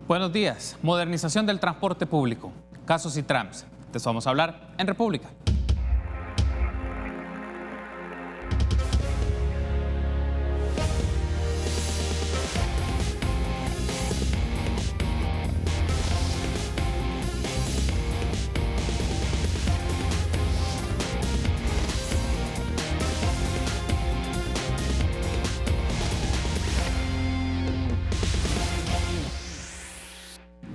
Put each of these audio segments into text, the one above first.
Buenos días. Modernización del transporte público. Casos y trams. De eso vamos a hablar en República.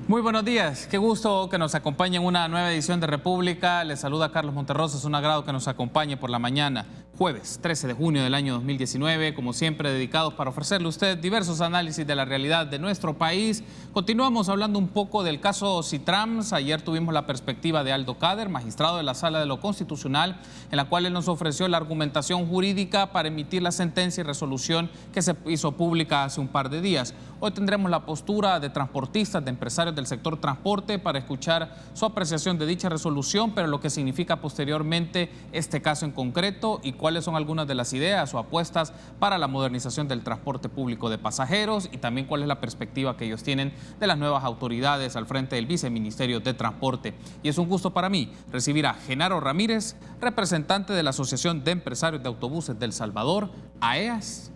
Muy buenos días, qué gusto que nos acompañe en una nueva edición de República. Les saluda Carlos Monterrosa, es un agrado que nos acompañe por la mañana, jueves 13 de junio del año 2019, como siempre dedicados para ofrecerle a usted diversos análisis de la realidad de nuestro país. Continuamos hablando un poco del caso Citrams. Ayer tuvimos la perspectiva de Aldo Cader, magistrado de la Sala de lo Constitucional, en la cual él nos ofreció la argumentación jurídica para emitir la sentencia y resolución que se hizo pública hace un par de días. Hoy tendremos la postura de transportistas, de empresarios del sector transporte para escuchar su apreciación de dicha resolución, pero lo que significa posteriormente este caso en concreto y cuáles son algunas de las ideas o apuestas para la modernización del transporte público de pasajeros y también cuál es la perspectiva que ellos tienen de las nuevas autoridades al frente del Viceministerio de Transporte. Y es un gusto para mí recibir a Genaro Ramírez, representante de la Asociación de Empresarios de Autobuses del Salvador, AEAS.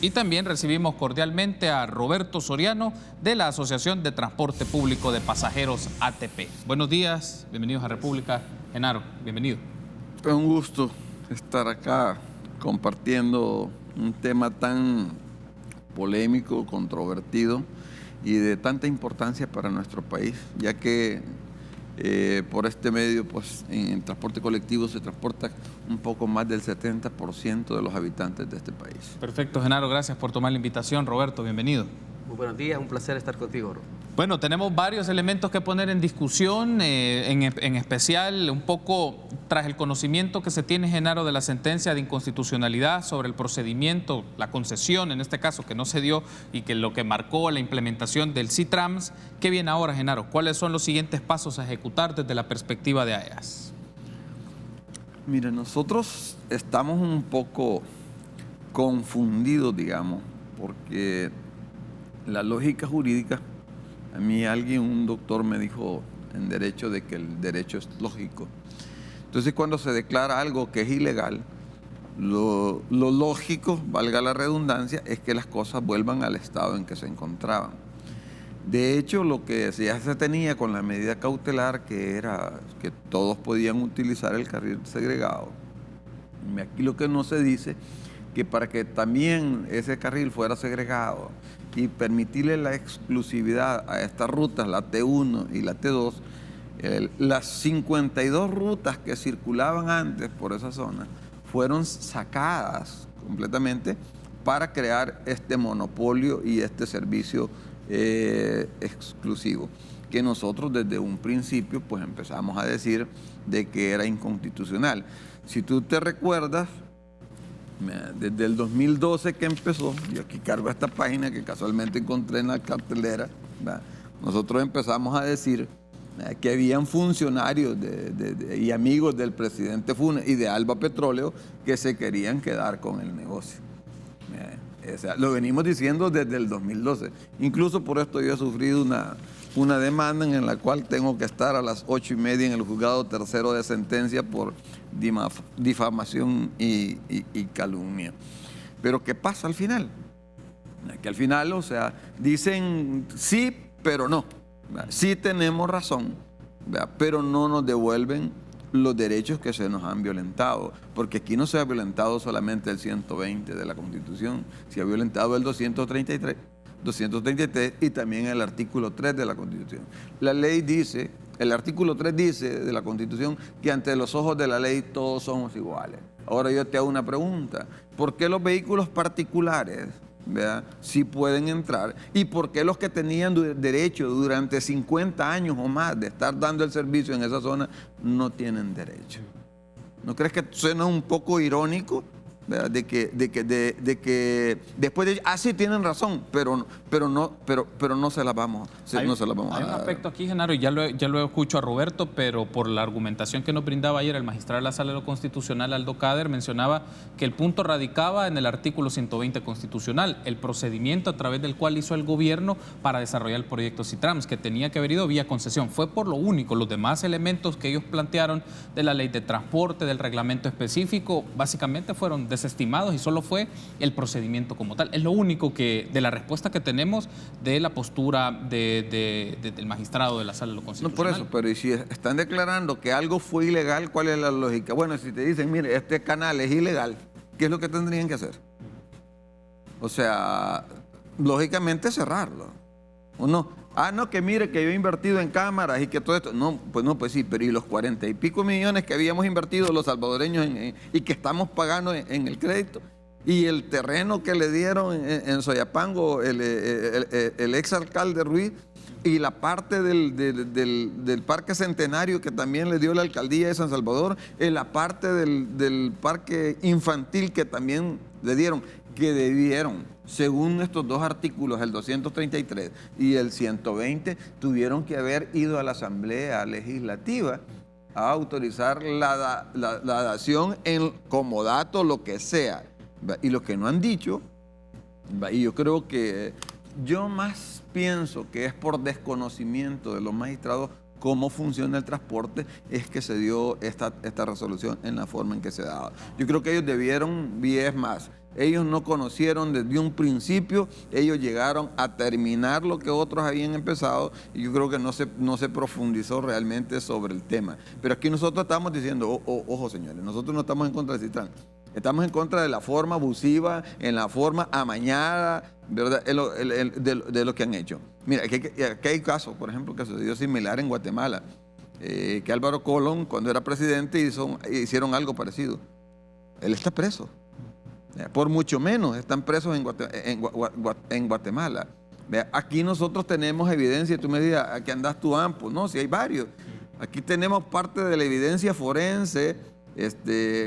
Y también recibimos cordialmente a Roberto Soriano de la Asociación de Transporte Público de Pasajeros ATP. Buenos días, bienvenidos a República. Genaro, bienvenido. Es un gusto estar acá compartiendo un tema tan polémico, controvertido y de tanta importancia para nuestro país, ya que por este medio, pues en transporte colectivo se transporta un poco más del 70% de los habitantes de este país. Perfecto, Genaro, gracias por tomar la invitación. Roberto, bienvenido. Muy buenos días, un placer estar contigo, Ro. Bueno, tenemos varios elementos que poner en discusión, en especial un poco tras el conocimiento que se tiene, Genaro, de la sentencia de inconstitucionalidad sobre el procedimiento, la concesión, en este caso, que no se dio y que lo que marcó la implementación del Citrams. ¿Qué viene ahora, Genaro? ¿Cuáles son los siguientes pasos a ejecutar desde la perspectiva de AEAS? Mira, nosotros estamos un poco confundidos, digamos, porque la lógica jurídica, a mí un doctor me dijo en derecho de que el derecho es lógico. Entonces, cuando se declara algo que es ilegal, lo lógico, valga la redundancia, es que las cosas vuelvan al estado en que se encontraban. De hecho, lo que ya se tenía con la medida cautelar, que era que todos podían utilizar el carril segregado, aquí lo que no se dice, que para que también ese carril fuera segregado y permitirle la exclusividad a estas rutas, la T1 y la T2, las 52 rutas que circulaban antes por esa zona fueron sacadas completamente para crear este monopolio y este servicio exclusivo, que nosotros desde un principio pues empezamos a decir de que era inconstitucional. Si tú te recuerdas, desde el 2012 que empezó, y aquí cargo esta página que casualmente encontré en la cartelera, ¿verdad? Nosotros empezamos a decir que habían funcionarios y amigos del presidente Funes y de Alba Petróleo que se querían quedar con el negocio. O sea, lo venimos diciendo desde el 2012. Incluso por esto yo he sufrido una demanda en la cual tengo que estar a las 8:30 en el juzgado tercero de sentencia por difamación y calumnia. Pero ¿qué pasa al final? Que al final, o sea, dicen sí, pero no. Sí tenemos razón, pero no nos devuelven los derechos que se nos han violentado, porque aquí no se ha violentado solamente el 120 de la Constitución, se ha violentado el 233 y también el artículo 3 de la Constitución. La ley dice, el artículo 3 dice de la Constitución que ante los ojos de la ley todos somos iguales. Ahora yo te hago una pregunta, ¿por qué los vehículos particulares, ¿verdad?, sí pueden entrar? ¿Y por qué los que tenían derecho durante 50 años o más de estar dando el servicio en esa zona no tienen derecho? ¿No crees que suena un poco irónico? ¿verdad? De que después de sí tienen razón, pero no se las vamos a Hay un dar. aspecto aquí, Genaro, y ya lo escucho a Roberto, pero por la argumentación que nos brindaba ayer el magistrado de la Sala de lo Constitucional, Aldo Cader, mencionaba que el punto radicaba en el artículo 120 constitucional, el procedimiento a través del cual hizo el gobierno para desarrollar el proyecto Citrams, que tenía que haber ido vía concesión. Fue por lo único. Los demás elementos que ellos plantearon de la ley de transporte, del reglamento específico, básicamente fueron desestimados y solo fue el procedimiento como tal. Es lo único que, de la respuesta que tenemos de la postura del magistrado de la Sala de lo Constitucional. No, por eso, pero y si están declarando que algo fue ilegal, ¿cuál es la lógica? Bueno, si te dicen, mire, este canal es ilegal, ¿qué es lo que tendrían que hacer? O sea, lógicamente cerrarlo. ¿O no? No, que mire que yo he invertido en cámaras y que todo esto. No, pues sí, pero ¿y los 40 y pico millones que habíamos invertido los salvadoreños y que estamos pagando en el crédito? Y el terreno que le dieron en Soyapango el exalcalde Ruiz, y la parte del Parque Centenario que también le dio la alcaldía de San Salvador, la parte del parque infantil que también le dieron, que debieron, según estos dos artículos, el 233 y el 120, tuvieron que haber ido a la Asamblea Legislativa a autorizar la dación en comodato, lo que sea. Y lo que no han dicho, y yo creo que yo más pienso que es por desconocimiento de los magistrados cómo funciona el transporte, es que se dio esta resolución en la forma en que se daba. Yo creo que ellos debieron, y es más, ellos no conocieron desde un principio, ellos llegaron a terminar lo que otros habían empezado, y yo creo que no se profundizó realmente sobre el tema. Pero aquí nosotros estamos diciendo, ojo señores, nosotros no estamos en contra de Citrans. Estamos en contra de la forma abusiva, en la forma amañada, ¿verdad? De lo que han hecho. Mira, aquí hay casos, por ejemplo, que sucedió similar en Guatemala, que Álvaro Colón, cuando era presidente, hicieron algo parecido. Él está preso. Por mucho menos están presos en Guatemala. Aquí nosotros tenemos evidencia, tú me digas, ¿a qué andas tú, Ampo? No, si hay varios. Aquí tenemos parte de la evidencia forense,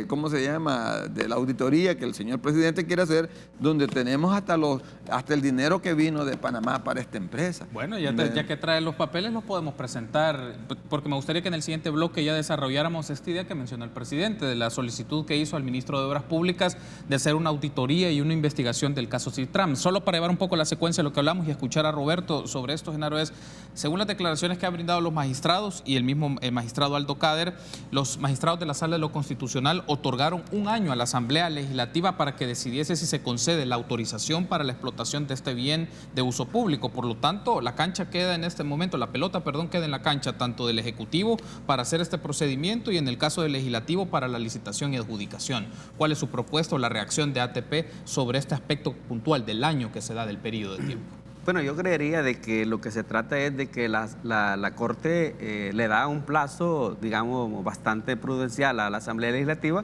¿cómo se llama?, de la auditoría que el señor presidente quiere hacer, donde tenemos hasta el dinero que vino de Panamá para esta empresa. Bueno, ya que trae los papeles los podemos presentar, porque me gustaría que en el siguiente bloque ya desarrolláramos esta idea que mencionó el presidente, de la solicitud que hizo al ministro de Obras Públicas de hacer una auditoría y una investigación del caso Citrams. Solo para llevar un poco la secuencia de lo que hablamos y escuchar a Roberto sobre esto, Genaro, es, según las declaraciones que han brindado los magistrados y el mismo magistrado Aldo Cader, los magistrados de la Sala de lo Constitucional otorgaron un año a la Asamblea Legislativa para que decidiese si se concede la autorización para la explotación de este bien de uso público. Por lo tanto, la cancha queda en este momento, la pelota, queda en la cancha tanto del Ejecutivo para hacer este procedimiento y en el caso del Legislativo para la licitación y adjudicación. ¿Cuál es su propuesta o la reacción de ATP sobre este aspecto puntual del año que se da del periodo de tiempo? Bueno, yo creería de que lo que se trata es de que la Corte le da un plazo, digamos, bastante prudencial a la Asamblea Legislativa.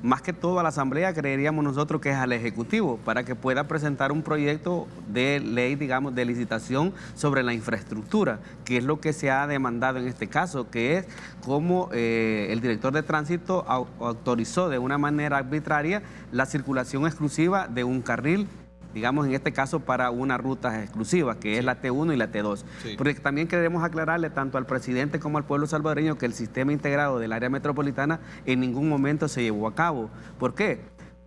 Más que todo a la Asamblea, creeríamos nosotros que es al Ejecutivo, para que pueda presentar un proyecto de ley, digamos, de licitación sobre la infraestructura, que es lo que se ha demandado en este caso, que es cómo el director de tránsito autorizó de una manera arbitraria la circulación exclusiva de un carril, digamos, en este caso para una ruta exclusiva, que es la T1 y la T2. Sí. Porque también queremos aclararle tanto al presidente como al pueblo salvadoreño que el sistema integrado del área metropolitana en ningún momento se llevó a cabo. ¿Por qué?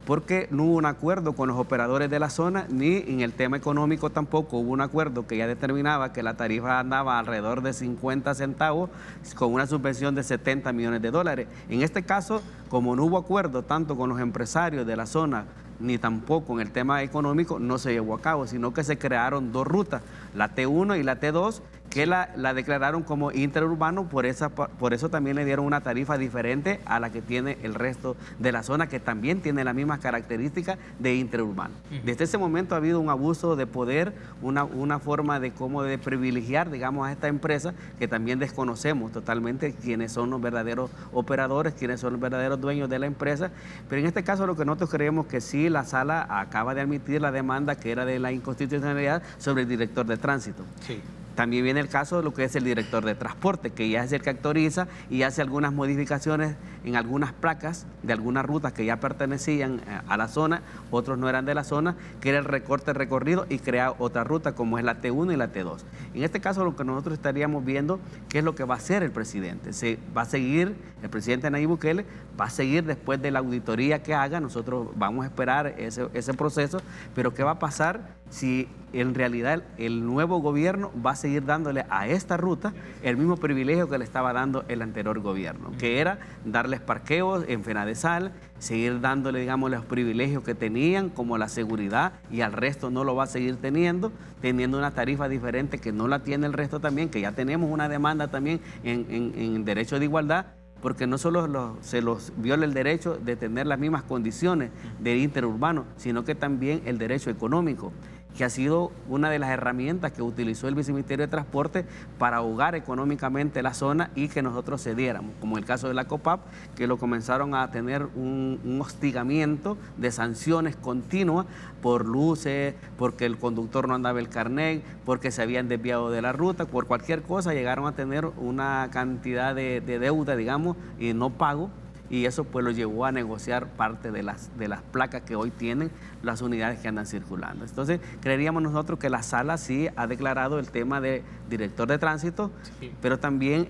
Porque no hubo un acuerdo con los operadores de la zona, ni en el tema económico tampoco hubo un acuerdo que ya determinaba que la tarifa andaba alrededor de 50 centavos con una subvención de 70 millones de dólares. En este caso, como no hubo acuerdo tanto con los empresarios de la zona, ni tampoco en el tema económico, no se llevó a cabo, sino que se crearon dos rutas, la T1 y la T2, que la declararon como interurbano, por eso también le dieron una tarifa diferente a la que tiene el resto de la zona, que también tiene las mismas características de interurbano. Desde ese momento ha habido un abuso de poder, una forma de cómo de privilegiar, digamos, a esta empresa, que también desconocemos totalmente quiénes son los verdaderos operadores, quiénes son los verdaderos dueños de la empresa, pero en este caso lo que nosotros creemos que sí, la sala acaba de admitir la demanda que era de la inconstitucionalidad sobre el director de tránsito. Sí. También viene el caso de lo que es el director de transporte, que ya es el que autoriza y hace algunas modificaciones en algunas placas de algunas rutas que ya pertenecían a la zona, otros no eran de la zona, que era el recorte recorrido y crea otra ruta como es la T1 y la T2. En este caso lo que nosotros estaríamos viendo, qué es lo que va a hacer el presidente. Se va a seguir, el presidente Nayib Bukele va a seguir después de la auditoría que haga, nosotros vamos a esperar ese proceso, pero ¿qué va a pasar si en realidad el nuevo gobierno va a seguir dándole a esta ruta el mismo privilegio que le estaba dando el anterior gobierno, que era darles parqueos en Fenadesal, seguir dándole, digamos, los privilegios que tenían, como la seguridad, y al resto no lo va a seguir teniendo una tarifa diferente que no la tiene el resto también, que ya tenemos una demanda también en derecho de igualdad, porque no solo se los viola el derecho de tener las mismas condiciones del interurbano, sino que también el derecho económico, que ha sido una de las herramientas que utilizó el Viceministerio de Transporte para ahogar económicamente la zona y que nosotros cediéramos, como el caso de la COPAP, que lo comenzaron a tener un hostigamiento de sanciones continuas por luces, porque el conductor no andaba el carnet, porque se habían desviado de la ruta, por cualquier cosa llegaron a tener una cantidad de deuda, digamos, y no pago. Y eso pues lo llevó a negociar parte de las placas que hoy tienen las unidades que andan circulando. Entonces, creeríamos nosotros que la sala sí ha declarado el tema de director de tránsito, sí, pero también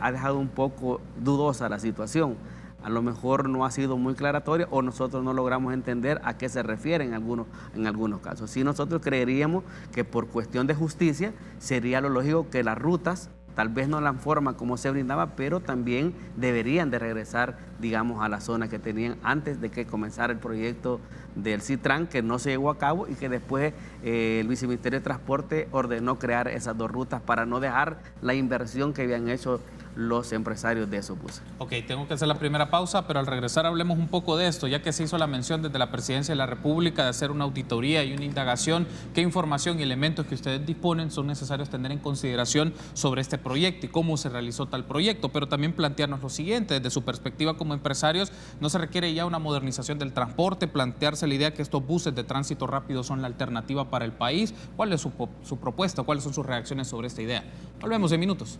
ha dejado un poco dudosa la situación. A lo mejor no ha sido muy claratoria o nosotros no logramos entender a qué se refiere en algunos casos. Sí, nosotros creeríamos que por cuestión de justicia sería lo lógico que las rutas, tal vez no la forma como se brindaba, pero también deberían de regresar, digamos, a la zona que tenían antes de que comenzara el proyecto del CITRAN, que no se llevó a cabo y que después el Viceministerio de Transporte ordenó crear esas dos rutas para no dejar la inversión que habían hecho los empresarios de esos buses. Ok, tengo que hacer la primera pausa, pero al regresar hablemos un poco de esto, ya que se hizo la mención desde la Presidencia de la República de hacer una auditoría y una indagación. ¿Qué información y elementos que ustedes disponen son necesarios tener en consideración sobre este proyecto y cómo se realizó tal proyecto? Pero también plantearnos lo siguiente, desde su perspectiva como empresarios, ¿no se requiere ya una modernización del transporte? Plantearse la idea que estos buses de tránsito rápido son la alternativa para el país. ¿Cuál es su propuesta? ¿Cuáles son sus reacciones sobre esta idea? Volvemos en minutos.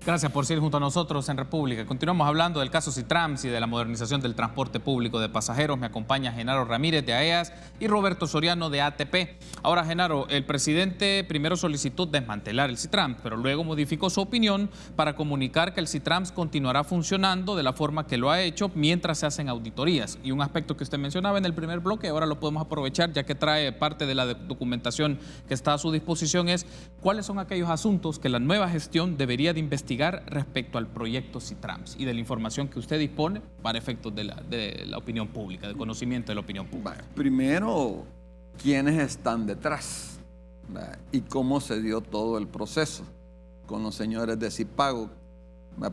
Gracias por seguir junto a nosotros en República. Continuamos hablando del caso Citrams y de la modernización del transporte público de pasajeros. Me acompaña Genaro Ramírez de AEAS y Roberto Soriano de ATP. Ahora, Genaro, el presidente primero solicitó desmantelar el Citrams, pero luego modificó su opinión para comunicar que el Citrams continuará funcionando de la forma que lo ha hecho mientras se hacen auditorías. Y un aspecto que usted mencionaba en el primer bloque, ahora lo podemos aprovechar ya que trae parte de la documentación que está a su disposición, es cuáles son aquellos asuntos que la nueva gestión debería de investigar respecto al proyecto Citrams y de la información que usted dispone para efectos de la opinión pública, de conocimiento de la opinión pública. Primero, ¿quiénes están detrás? Y cómo se dio todo el proceso con los señores de Cipago,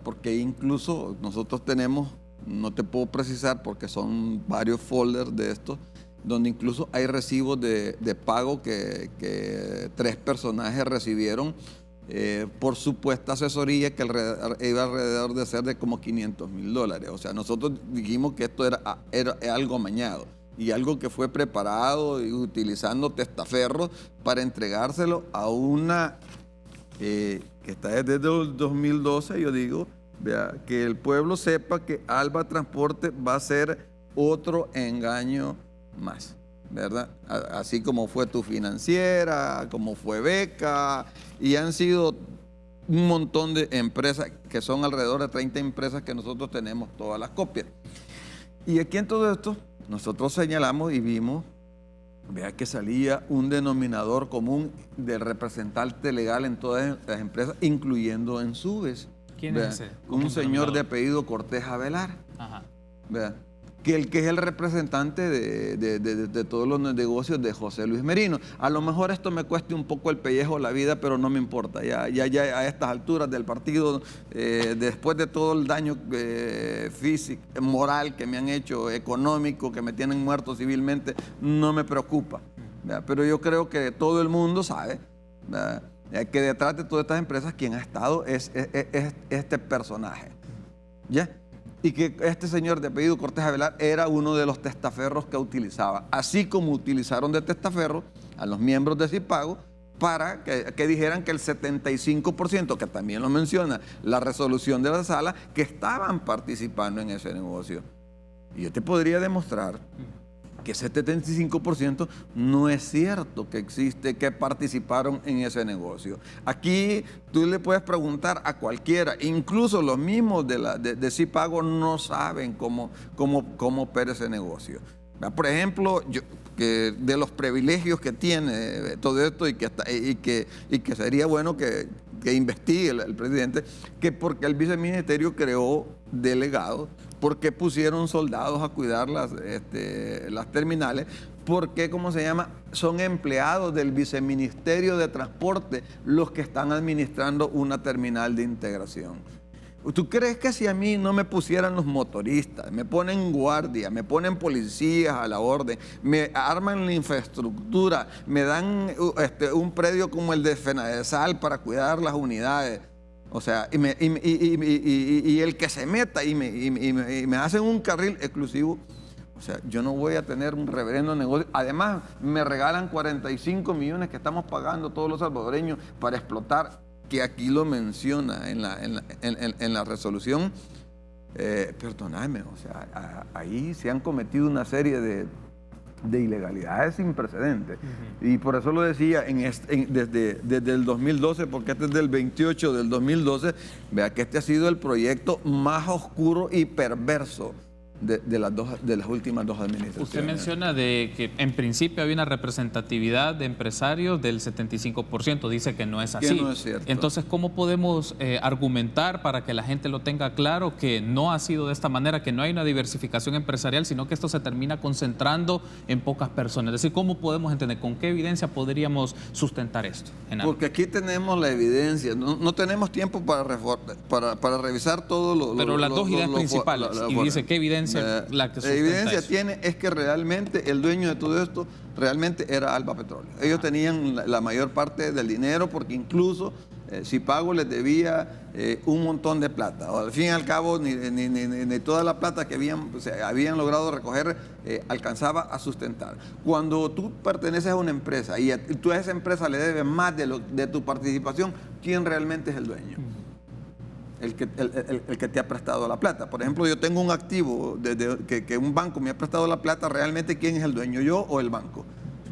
porque incluso nosotros tenemos, no te puedo precisar porque son varios folders de esto, donde incluso hay recibos de pago que 3 personajes recibieron por supuesta asesoría que iba alrededor de ser de como $500,000. O sea, nosotros dijimos que esto era algo amañado y algo que fue preparado y utilizando testaferros para entregárselo a una que está desde el 2012. Yo digo, vea, que el pueblo sepa que Alba Transporte va a ser otro engaño más, ¿verdad? Así como fue Tu Financiera, como fue Beca, y han sido un montón de empresas, que son alrededor de 30 empresas que nosotros tenemos todas las copias. Y aquí en todo esto, nosotros señalamos y vimos, vea que salía un denominador común del representante legal en todas las empresas, incluyendo en Subes. ¿Quién es ese? Un señor de apellido Cortés Avelar. Ajá. Vea, que es el representante de todos los negocios de José Luis Merino. A lo mejor esto me cueste un poco el pellejo la vida, pero no me importa. Ya a estas alturas del partido, después de todo el daño físico, moral que me han hecho, económico, que me tienen muerto civilmente, no me preocupa. ¿Verdad? Pero yo creo que todo el mundo sabe, ¿verdad?, que detrás de todas estas empresas quien ha estado es este personaje. ¿Ya? y que este señor de apellido Cortés Avelar era uno de los testaferros que utilizaba, así como utilizaron de testaferro a los miembros de Cipago para que dijeran que el 75%, que también lo menciona la resolución de la sala, que estaban participando en ese negocio. Y yo te podría demostrar que ese 75% no es cierto que existe, que participaron en ese negocio. Aquí tú le puedes preguntar a cualquiera, incluso los mismos de Cipago no saben cómo opera ese negocio. Por ejemplo, que de los privilegios que tiene todo esto y que sería bueno que investigue el presidente, que porque el viceministerio creó delegados, porque pusieron soldados a cuidar las terminales, porque, ¿cómo se llama? Son empleados del viceministerio de transporte los que están administrando una terminal de integración. ¿Tú crees que si a mí no me pusieran los motoristas, me ponen guardia, me ponen policías a la orden, me arman la infraestructura, me dan un predio como el de Fenadesal para cuidar las unidades? O sea, y el que se meta y me hacen un carril exclusivo, o sea, yo no voy a tener un reverendo negocio. Además, me regalan 45 millones que estamos pagando todos los salvadoreños para explotar, que aquí lo menciona en la resolución. Perdóname, o sea, ahí se han cometido una serie de ilegalidades sin precedentes. Y por eso lo decía desde el 2012, porque este es del 28 del 2012, vea que este ha sido el proyecto más oscuro y perverso de las últimas dos administraciones. Usted menciona de que en principio había una representatividad de empresarios del 75%, dice que no es así. Que no es cierto. Entonces, ¿cómo podemos argumentar para que la gente lo tenga claro que no ha sido de esta manera, que no hay una diversificación empresarial, sino que esto se termina concentrando en pocas personas? Es decir, ¿cómo podemos entender, con qué evidencia podríamos sustentar esto? Porque aquí tenemos la evidencia, no tenemos tiempo para revisar todo lo... Pero las dos ideas principales, y dice, ¿qué evidencia? La evidencia tiene es que realmente el dueño de todo esto realmente era Alba Petróleo. Ellos tenían la mayor parte del dinero, porque incluso Cipago les debía un montón de plata. O al fin y al cabo, ni toda la plata que habían logrado recoger alcanzaba a sustentar. Cuando tú perteneces a una empresa y tú a esa empresa le debes más de tu participación, ¿quién realmente es el dueño? El que te ha prestado la plata. Por ejemplo, yo tengo un activo que un banco me ha prestado la plata. ¿Realmente quién es el dueño, yo o el banco?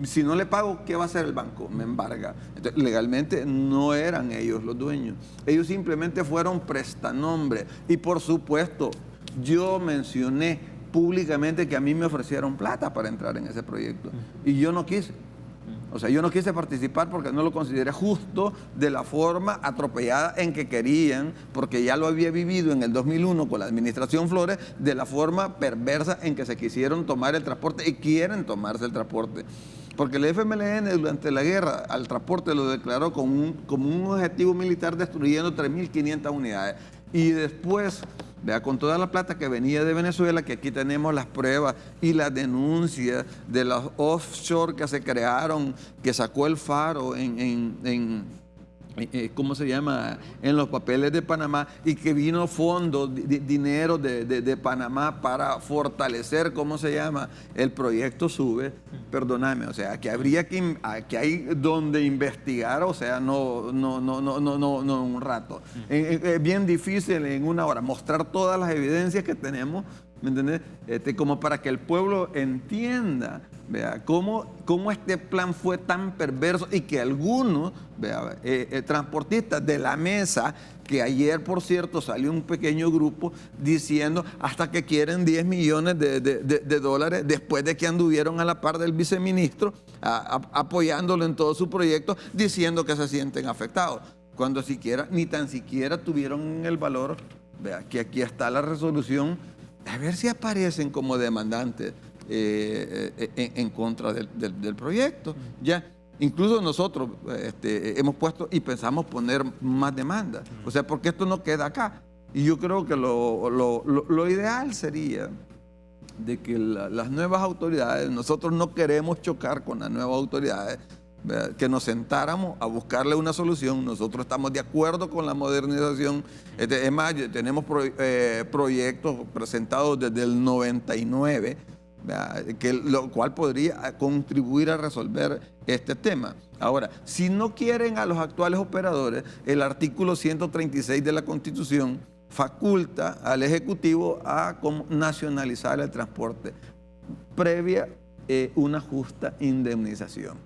Si no le pago, ¿qué va a hacer el banco? Me embarga. Entonces, legalmente no eran ellos los dueños. Ellos simplemente fueron prestanombres. Y por supuesto, yo mencioné públicamente que a mí me ofrecieron plata para entrar en ese proyecto. Y yo no quise. O sea, yo no quise participar porque no lo consideré justo, de la forma atropellada en que querían, porque ya lo había vivido en el 2001 con la administración Flores, de la forma perversa en que se quisieron tomar el transporte y quieren tomarse el transporte. Porque el FMLN durante la guerra al transporte lo declaró como un objetivo militar, destruyendo 3.500 unidades. Y después, vea, con toda la plata que venía de Venezuela, que aquí tenemos las pruebas y las denuncias de los offshore que se crearon, que sacó el Faro ¿cómo se llama? En los papeles de Panamá, y que vino fondos, dinero de Panamá para fortalecer, ¿cómo se llama? El proyecto SUBE. Perdóname, o sea, que habría que hay donde investigar, o sea, no un rato. Es bien difícil en una hora mostrar todas las evidencias que tenemos, ¿me entiendes? Como para que el pueblo entienda, vea, cómo este plan fue tan perverso, y que algunos, vea, transportistas de la mesa, que ayer, por cierto, salió un pequeño grupo diciendo hasta que quieren 10 millones de dólares después de que anduvieron a la par del viceministro, apoyándolo en todo su proyecto, diciendo que se sienten afectados, cuando ni tan siquiera tuvieron el valor. Vea, que aquí está la resolución, a ver si aparecen como demandantes en contra del proyecto. Ya, incluso nosotros hemos puesto y pensamos poner más demandas. O sea, porque esto no queda acá. Y yo creo que lo ideal sería de que las nuevas autoridades, nosotros no queremos chocar con las nuevas autoridades, ¿verdad?, que nos sentáramos a buscarle una solución. Nosotros estamos de acuerdo con la modernización. Es más, tenemos proyectos presentados desde el 99, lo cual podría contribuir a resolver este tema. Ahora, si no quieren a los actuales operadores, el artículo 136 de la Constitución faculta al Ejecutivo a nacionalizar el transporte previa una justa indemnización.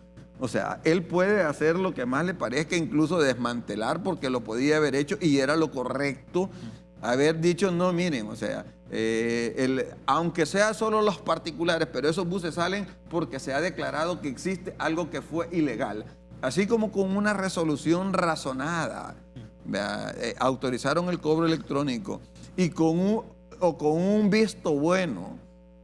O sea, él puede hacer lo que más le parezca, incluso desmantelar, porque lo podía haber hecho y era lo correcto haber dicho, no, miren, o sea, aunque sea solo los particulares, pero esos buses salen porque se ha declarado que existe algo que fue ilegal. Así como con una resolución razonada, autorizaron el cobro electrónico y con un visto bueno,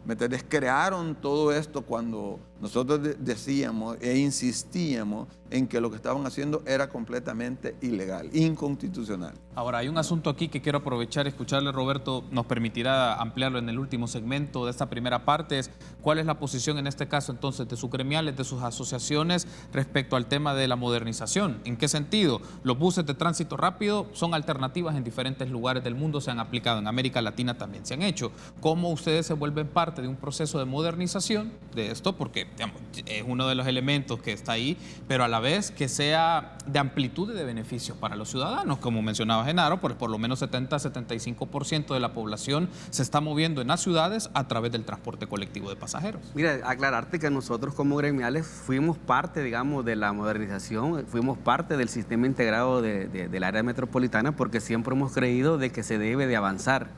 ¿me entiendes?, crearon todo esto cuando nosotros decíamos e insistíamos en que lo que estaban haciendo era completamente ilegal, inconstitucional. Ahora, hay un asunto aquí que quiero aprovechar y escucharle, Roberto, nos permitirá ampliarlo en el último segmento de esta primera parte, es cuál es la posición en este caso entonces de sus gremiales, de sus asociaciones respecto al tema de la modernización. ¿En qué sentido? Los buses de tránsito rápido son alternativas en diferentes lugares del mundo, se han aplicado en América Latina, también se han hecho. ¿Cómo ustedes se vuelven parte de un proceso de modernización de esto? Porque digamos, es uno de los elementos que está ahí, pero a la vez que sea de amplitud y de beneficios para los ciudadanos, como mencionaba Genaro, por lo menos 70-75% de la población se está moviendo en las ciudades a través del transporte colectivo de pasajeros. Mira, aclararte que nosotros como gremiales fuimos parte, digamos, de la modernización, fuimos parte del sistema integrado del área metropolitana, porque siempre hemos creído de que se debe de avanzar.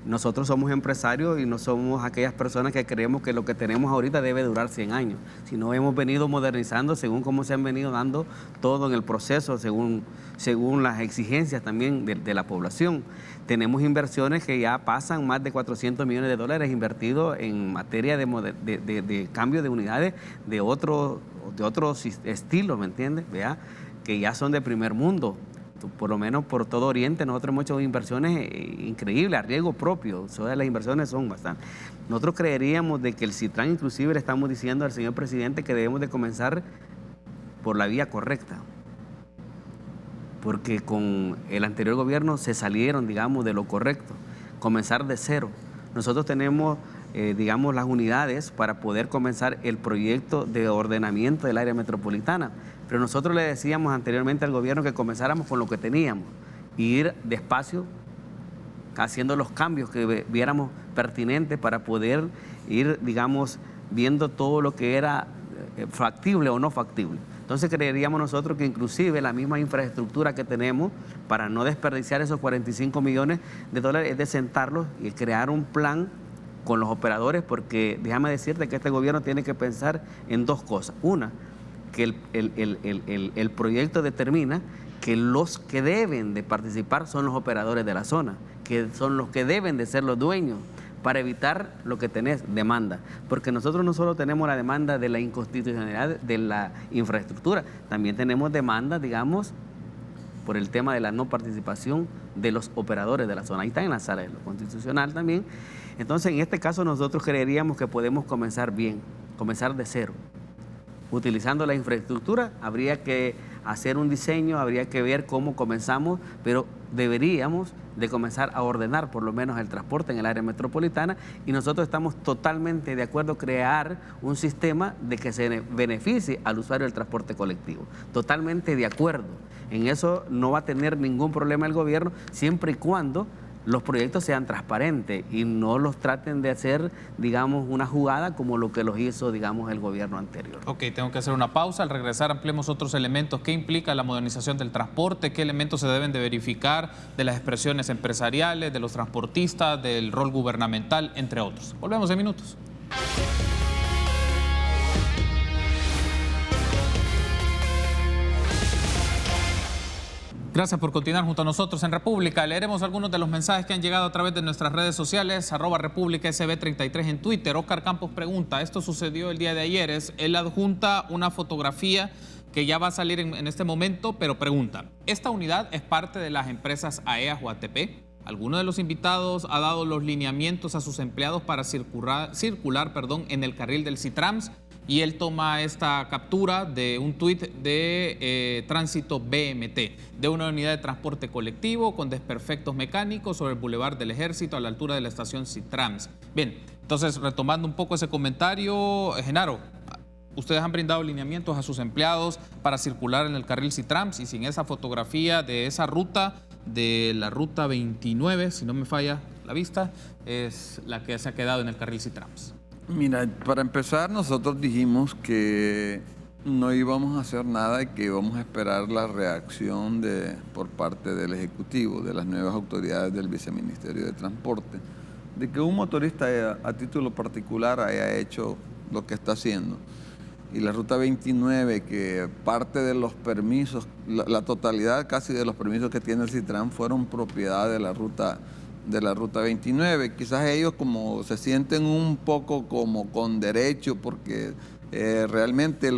Nosotros somos empresarios y no somos aquellas personas que creemos que lo que tenemos ahorita debe durar 100 años, sino hemos venido modernizando según cómo se han venido dando todo en el proceso, según las exigencias también de la población. Tenemos inversiones que ya pasan más de $400 millones invertidos en materia de cambio de unidades de otros estilos, ¿me entiendes? ¿Vea? Que ya son de primer mundo. Por lo menos por todo Oriente nosotros hemos hecho inversiones increíbles a riesgo propio, todas las inversiones son bastante. Nosotros creeríamos de que el CITRAN, inclusive le estamos diciendo al señor presidente que debemos de comenzar por la vía correcta, porque con el anterior gobierno se salieron, digamos, de lo correcto, comenzar de cero. Nosotros tenemos, digamos, las unidades para poder comenzar el proyecto de ordenamiento del área metropolitana. Pero nosotros le decíamos anteriormente al gobierno que comenzáramos con lo que teníamos y ir despacio haciendo los cambios que viéramos pertinentes para poder ir, digamos, viendo todo lo que era factible o no factible. Entonces creeríamos nosotros que inclusive la misma infraestructura que tenemos para no desperdiciar esos $45 millones es de sentarlos y crear un plan con los operadores, porque déjame decirte que este gobierno tiene que pensar en dos cosas. Una, que el proyecto determina que los que deben de participar son los operadores de la zona, que son los que deben de ser los dueños, para evitar lo que tenés, demanda. Porque nosotros no solo tenemos la demanda de la inconstitucionalidad de la infraestructura, también tenemos demanda, digamos, por el tema de la no participación de los operadores de la zona. Ahí está en la sala de lo constitucional también. Entonces, en este caso nosotros creeríamos que podemos comenzar bien, comenzar de cero. Utilizando la infraestructura, habría que hacer un diseño, habría que ver cómo comenzamos, pero deberíamos de comenzar a ordenar por lo menos el transporte en el área metropolitana, y nosotros estamos totalmente de acuerdo en crear un sistema de que se beneficie al usuario del transporte colectivo. Totalmente de acuerdo. En eso no va a tener ningún problema el gobierno, siempre y cuando los proyectos sean transparentes y no los traten de hacer, digamos, una jugada como lo que los hizo, digamos, el gobierno anterior. Ok, tengo que hacer una pausa. Al regresar ampliemos otros elementos. ¿Qué implica la modernización del transporte? ¿Qué elementos se deben de verificar de las expresiones empresariales, de los transportistas, del rol gubernamental, entre otros? Volvemos en minutos. Gracias por continuar junto a nosotros en República. Leeremos algunos de los mensajes que han llegado a través de nuestras redes sociales, @RepúblicaSB33 en Twitter. Oscar Campos pregunta, esto sucedió el día de ayer, él adjunta una fotografía que ya va a salir en este momento, pero pregunta, ¿esta unidad es parte de las empresas AEAS o ATP? Alguno de los invitados ha dado los lineamientos a sus empleados para circular en el carril del Citrams, y él toma esta captura de un tuit de Tránsito BMT, de una unidad de transporte colectivo con desperfectos mecánicos sobre el Boulevard del Ejército a la altura de la estación Citrams. Bien, entonces retomando un poco ese comentario, Genaro, ustedes han brindado lineamientos a sus empleados para circular en el carril Citrams, y sin esa fotografía de esa ruta, de la ruta 29, si no me falla la vista, es la que se ha quedado en el carril Citrams. Mira, para empezar, nosotros dijimos que no íbamos a hacer nada y que íbamos a esperar la reacción por parte del Ejecutivo, de las nuevas autoridades del Viceministerio de Transporte, de que un motorista a título particular haya hecho lo que está haciendo. Y la ruta 29, que parte de los permisos, la totalidad casi de los permisos que tiene el Citram fueron propiedad de la ruta 29. Quizás ellos como se sienten un poco como con derecho, porque realmente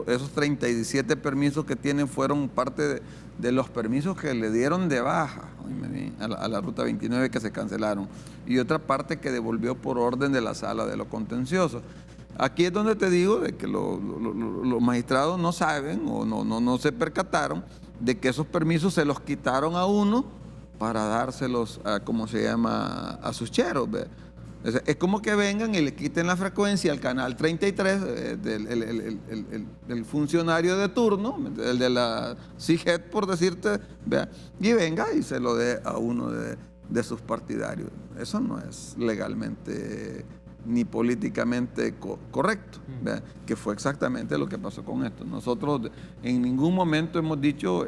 esos 37 permisos que tienen fueron parte de los permisos que le dieron de baja a la ruta 29, que se cancelaron, y otra parte que devolvió por orden de la Sala de lo Contencioso. Aquí es donde te digo de que los magistrados no saben o no se percataron de que esos permisos se los quitaron a uno para dárselos a sus cheros. Es como que vengan y le quiten la frecuencia al canal 33 del funcionario de turno, el de la CIGET, por decirte, y venga y se lo dé a uno de sus partidarios. Eso no es legalmente ni políticamente correcto, que fue exactamente lo que pasó con esto. Nosotros en ningún momento hemos dicho,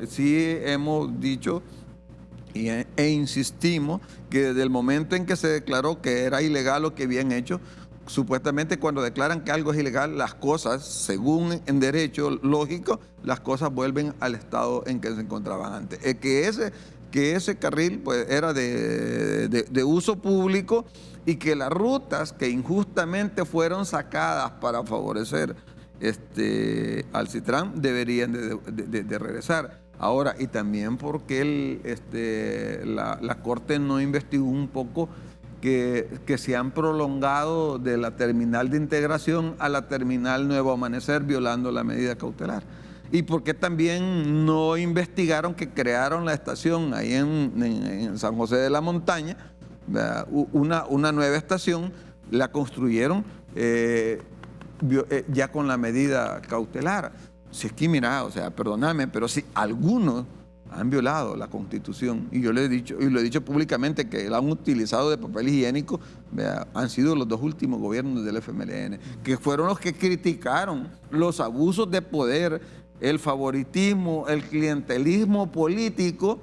e insistimos que desde el momento en que se declaró que era ilegal lo que habían hecho, supuestamente cuando declaran que algo es ilegal, las cosas, según en derecho lógico, las cosas vuelven al estado en que se encontraban antes. Que ese carril pues era de uso público, y que las rutas que injustamente fueron sacadas para favorecer al Citram deberían de regresar. Ahora, y también porque la Corte no investigó un poco que se han prolongado de la terminal de integración a la terminal Nuevo Amanecer, violando la medida cautelar. Y porque también no investigaron que crearon la estación ahí en San José de la Montaña, una nueva estación, la construyeron ya con la medida cautelar. Si es que mira, o sea, perdóname, pero si algunos han violado la Constitución, y yo le he dicho, y lo he dicho públicamente, que la han utilizado de papel higiénico, han sido los dos últimos gobiernos del FMLN, que fueron los que criticaron los abusos de poder, el favoritismo, el clientelismo político,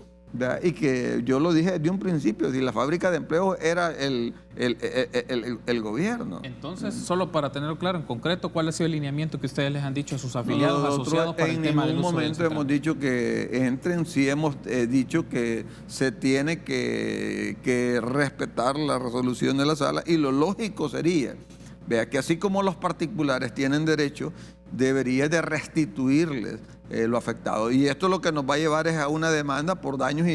y que yo lo dije desde un principio, si la fábrica de empleo era el gobierno. Entonces, solo para tenerlo claro, en concreto, ¿cuál ha sido el lineamiento que ustedes les han dicho a sus afiliados, asociados para el tema del uso del Citram? En ningún momento hemos dicho que entren, sí hemos dicho que se tiene que respetar la resolución de la sala, y lo lógico sería, que así como los particulares tienen derecho, debería de restituirles lo afectado. Y esto lo que nos va a llevar es a una demanda por daños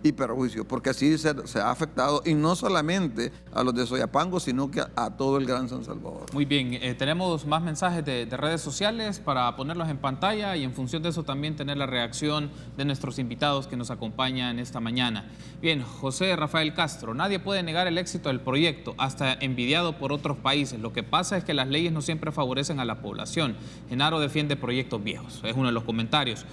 y perjuicios, porque así se ha afectado, y no solamente a los de Soyapango, sino que a todo el Gran San Salvador. Muy bien, tenemos más mensajes de redes sociales para ponerlos en pantalla, y en función de eso también tener la reacción de nuestros invitados que nos acompañan esta mañana. Bien, José Rafael Castro: nadie puede negar el éxito del proyecto, hasta envidiado por otros países. Lo que pasa es que las leyes no siempre favorecen a la población. Genaro defiende proyectos viejos, es uno de los comentarios.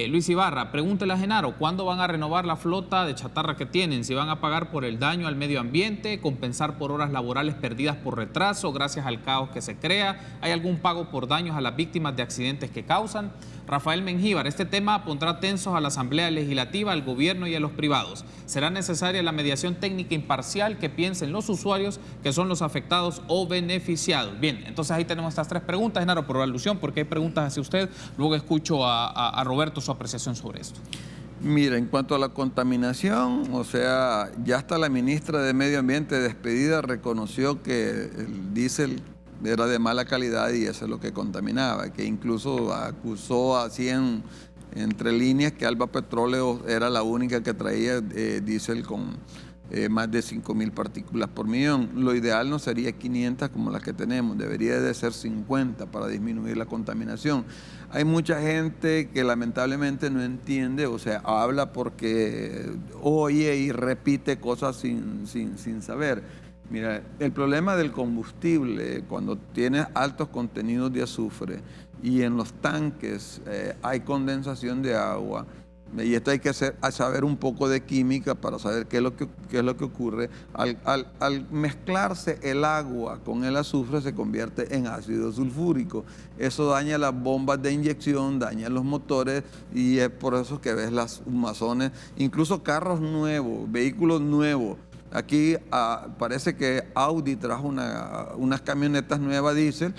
Luis Ibarra: pregúntele a Genaro, ¿cuándo van a renovar la flota de chatarra que tienen? Si van a pagar por el daño al medio ambiente, compensar por horas laborales perdidas por retraso gracias al caos que se crea, ¿hay algún pago por daños a las víctimas de accidentes que causan? Rafael Mengíbar: este tema pondrá tensos a la Asamblea Legislativa, al gobierno y a los privados. ¿Será necesaria la mediación técnica imparcial que piensen los usuarios que son los afectados o beneficiados? Bien, entonces ahí tenemos estas tres preguntas, Genaro, por alusión, porque hay preguntas hacia usted. Luego escucho a Roberto su apreciación sobre esto. Mira, en cuanto a la contaminación, o sea, ya hasta la ministra de Medio Ambiente despedida reconoció que el diésel era de mala calidad y eso es lo que contaminaba, que incluso acusó a 100 entre líneas que Alba Petróleo era la única que traía diésel con más de 5.000 partículas por millón. Lo ideal no sería 500 como las que tenemos, debería de ser 50 para disminuir la contaminación. Hay mucha gente que lamentablemente no entiende, o sea, habla porque oye y repite cosas sin saber. Mira, el problema del combustible, cuando tienes altos contenidos de azufre y en los tanques hay condensación de agua, y esto hay que saber un poco de química para saber qué es lo que ocurre. Al mezclarse el agua con el azufre se convierte en ácido sulfúrico. Eso daña las bombas de inyección, daña los motores y es por eso que ves las humazones, incluso carros nuevos, vehículos nuevos. Aquí parece que Audi trajo unas camionetas nuevas diésel,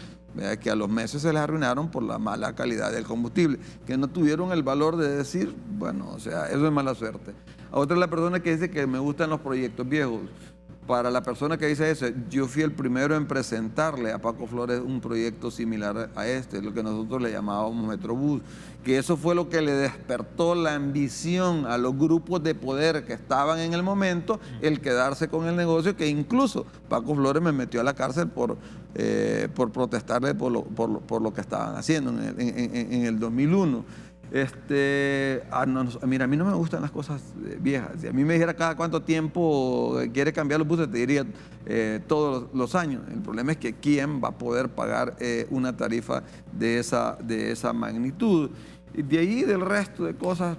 que a los meses se les arruinaron por la mala calidad del combustible, que no tuvieron el valor de decir, bueno, o sea, eso es mala suerte. A otra es la persona que dice que me gustan los proyectos viejos. Para la persona que dice eso, yo fui el primero en presentarle a Paco Flores un proyecto similar a este, lo que nosotros le llamábamos Metrobús, que eso fue lo que le despertó la ambición a los grupos de poder que estaban en el momento, el quedarse con el negocio, que incluso Paco Flores me metió a la cárcel por protestarle por lo que estaban haciendo en el 2001. Mira, a mí no me gustan las cosas viejas. Si a mí me dijera cada cuánto tiempo quiere cambiar los buses, te diría todos los años. El problema es que quién va a poder pagar una tarifa de esa magnitud. Y de ahí, del resto de cosas,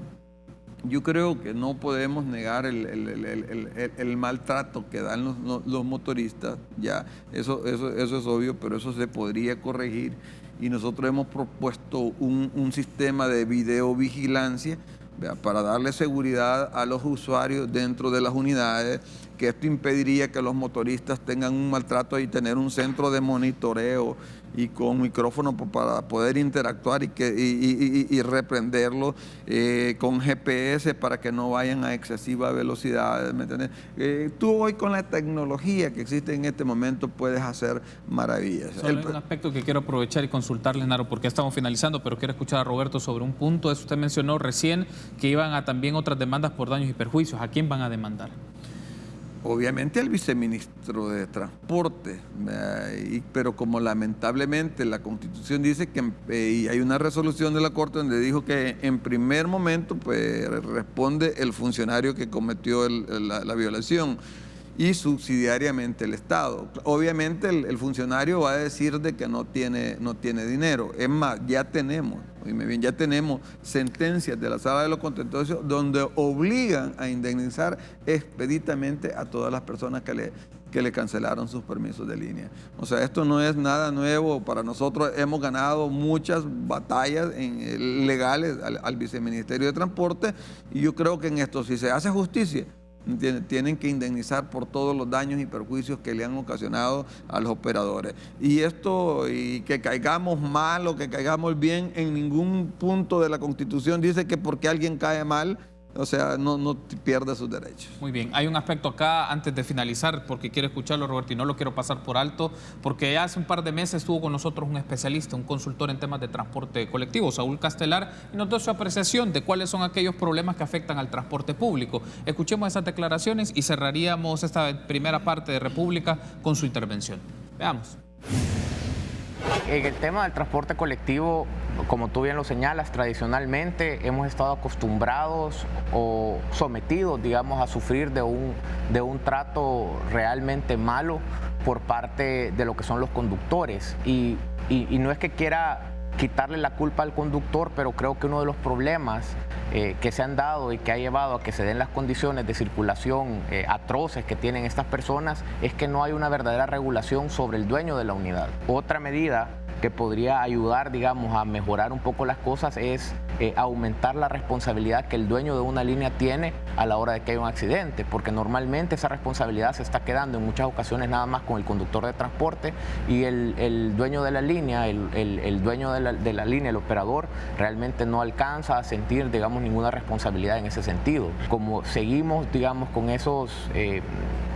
yo creo que no podemos negar el maltrato que dan los motoristas. Ya, eso es obvio, pero eso se podría corregir. Y nosotros hemos propuesto un sistema de videovigilancia para darle seguridad a los usuarios dentro de las unidades, que esto impediría que los motoristas tengan un maltrato y tener un centro de monitoreo y con micrófono para poder interactuar y reprenderlo, con GPS para que no vayan a excesiva velocidad, ¿me entiendes? Tú hoy con la tecnología que existe en este momento puedes hacer maravillas. Solo hay un aspecto que quiero aprovechar y consultarles, Naro, porque estamos finalizando, pero quiero escuchar a Roberto sobre un punto. Eso usted mencionó recién que iban a también otras demandas por daños y perjuicios. ¿A quién van a demandar? Obviamente al viceministro de Transporte, pero como lamentablemente la Constitución dice que y hay una resolución de la Corte donde dijo que en primer momento pues responde el funcionario que cometió la violación y subsidiariamente el Estado. Obviamente el funcionario va a decir de que no tiene dinero. Es más, ya tenemos sentencias de la Sala de los Contenciosos donde obligan a indemnizar expeditamente a todas las personas que le cancelaron sus permisos de línea. O sea, esto no es nada nuevo para nosotros. Hemos ganado muchas batallas legales al Viceministerio de Transporte y yo creo que en esto, si se hace justicia, tienen que indemnizar por todos los daños y perjuicios que le han ocasionado a los operadores. Y esto, y que caigamos mal o que caigamos bien, en ningún punto de la Constitución dice que porque alguien cae mal, o sea, no pierde sus derechos. Muy bien, hay un aspecto acá antes de finalizar, porque quiero escucharlo, Roberto, y no lo quiero pasar por alto, porque hace un par de meses estuvo con nosotros un especialista, un consultor en temas de transporte colectivo, Saúl Castelar, y nos dio su apreciación de cuáles son aquellos problemas que afectan al transporte público. Escuchemos esas declaraciones y cerraríamos esta primera parte de República con su intervención. Veamos. En el tema del transporte colectivo, como tú bien lo señalas, tradicionalmente hemos estado acostumbrados o sometidos, digamos, a sufrir de un trato realmente malo por parte de lo que son los conductores. Y no es que quiera quitarle la culpa al conductor, pero creo que uno de los problemas que se han dado y que ha llevado a que se den las condiciones de circulación atroces que tienen estas personas es que no hay una verdadera regulación sobre el dueño de la unidad. Otra medida que podría ayudar, digamos, a mejorar un poco las cosas es aumentar la responsabilidad que el dueño de una línea tiene a la hora de que hay un accidente, porque normalmente esa responsabilidad se está quedando en muchas ocasiones nada más con el conductor de transporte y el dueño de la línea, el dueño de la línea, el operador, realmente no alcanza a sentir, digamos, ninguna responsabilidad en ese sentido. Como seguimos, digamos, con esos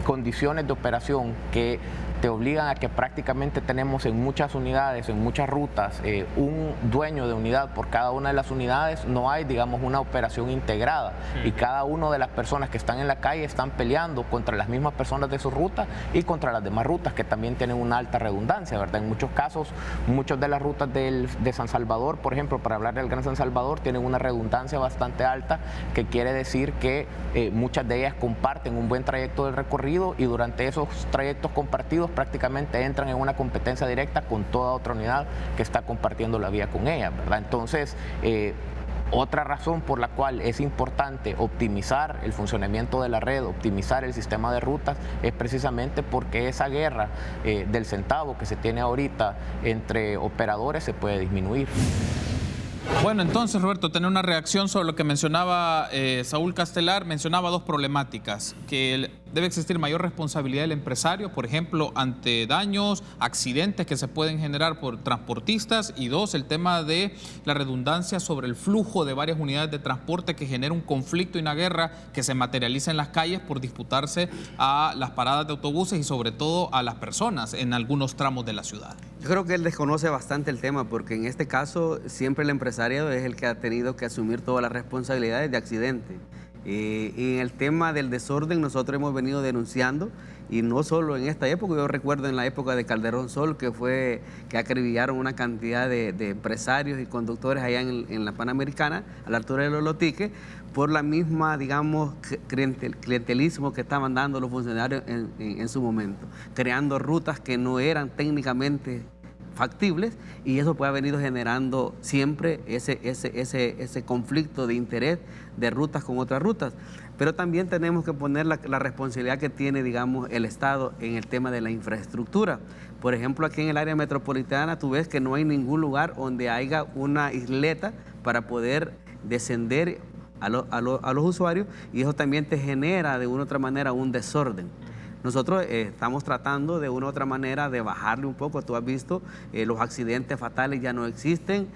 condiciones de operación que te obligan a que prácticamente tenemos en muchas unidades, en muchas rutas, un dueño de unidad por cada una de las unidades. No hay, digamos, una operación integrada y cada una de las personas que están en la calle están peleando contra las mismas personas de su ruta y contra las demás rutas que también tienen una alta redundancia, ¿verdad? En muchos casos, muchas de las rutas de San Salvador, por ejemplo, para hablar del Gran San Salvador, tienen una redundancia bastante alta, que quiere decir que muchas de ellas comparten un buen trayecto del recorrido y durante esos trayectos compartidos prácticamente entran en una competencia directa con toda otra unidad que está compartiendo la vía con ella, ¿verdad? Entonces, otra razón por la cual es importante optimizar el funcionamiento de la red, optimizar el sistema de rutas, es precisamente porque esa guerra del centavo que se tiene ahorita entre operadores se puede disminuir. Bueno, entonces, Roberto, tener una reacción sobre lo que mencionaba Saúl Castelar. Mencionaba dos problemáticas: que debe existir mayor responsabilidad del empresario, por ejemplo, ante daños, accidentes que se pueden generar por transportistas, y dos, el tema de la redundancia sobre el flujo de varias unidades de transporte que genera un conflicto y una guerra que se materializa en las calles por disputarse a las paradas de autobuses y sobre todo a las personas en algunos tramos de la ciudad. Yo creo que él desconoce bastante el tema, porque en este caso siempre el empresario es el que ha tenido que asumir todas las responsabilidades de accidente. Y en el tema del desorden nosotros hemos venido denunciando, y no solo en esta época. Yo recuerdo en la época de Calderón Sol que acribillaron una cantidad de empresarios y conductores allá en la Panamericana, a la altura de los Lotiques, por la misma, digamos, clientelismo que estaban dando los funcionarios en su momento, creando rutas que no eran técnicamente factibles, y eso pues ha venido generando siempre ese conflicto de interés de rutas con otras rutas. Pero también tenemos que poner la responsabilidad que tiene, digamos, el Estado en el tema de la infraestructura. Por ejemplo, aquí en el área metropolitana tú ves que no hay ningún lugar donde haya una isleta para poder descender a los usuarios, y eso también te genera de una u otra manera un desorden. Nosotros estamos tratando de una u otra manera de bajarle un poco. Tú has visto, los accidentes fatales ya no existen,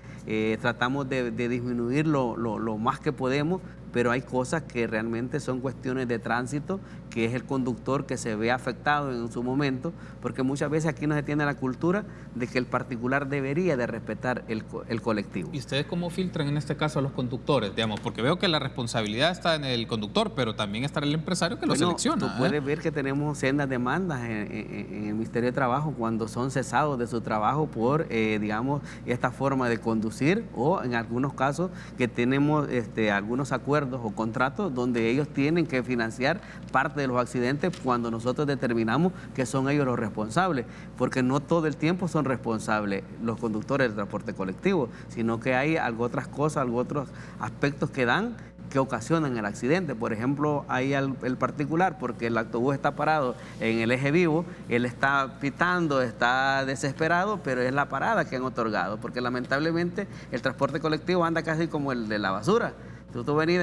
tratamos de disminuir lo más que podemos, pero hay cosas que realmente son cuestiones de tránsito, que es el conductor que se ve afectado en su momento, porque muchas veces aquí no se tiene la cultura de que el particular debería de respetar el colectivo. ¿Y ustedes cómo filtran en este caso a los conductores? Digamos, porque veo que la responsabilidad está en el conductor, pero también está en el empresario que lo selecciona. Tú puedes ver que tenemos sendas demandas en el Ministerio de Trabajo cuando son cesados de su trabajo por, digamos, esta forma de conducir, o en algunos casos que tenemos algunos acuerdos o contratos donde ellos tienen que financiar parte de los accidentes cuando nosotros determinamos que son ellos los responsables, porque no todo el tiempo son responsables los conductores del transporte colectivo, sino que hay otras cosas, otros aspectos que ocasionan el accidente. Por ejemplo, hay el particular, porque el autobús está parado en el eje vivo, él está pitando, está desesperado, pero es la parada que han otorgado, porque lamentablemente el transporte colectivo anda casi como el de la basura. Tú venís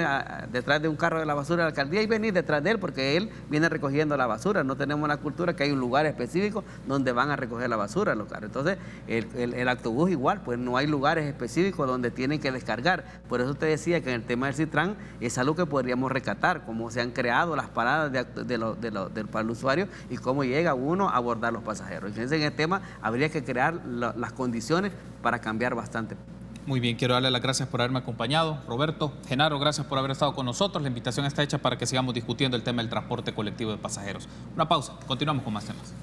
detrás de un carro de la basura de la alcaldía y venís detrás de él porque él viene recogiendo la basura. No tenemos la cultura que hay un lugar específico donde van a recoger la basura los carros. Entonces, el autobús igual, pues no hay lugares específicos donde tienen que descargar. Por eso te decía que en el tema del Citran es algo que podríamos rescatar, cómo se han creado las paradas para el usuario y cómo llega uno a abordar los pasajeros. Entonces, en el tema habría que crear las condiciones para cambiar bastante. Muy bien, quiero darle las gracias por haberme acompañado. Roberto, Genaro, gracias por haber estado con nosotros. La invitación está hecha para que sigamos discutiendo el tema del transporte colectivo de pasajeros. Una pausa, continuamos con más temas.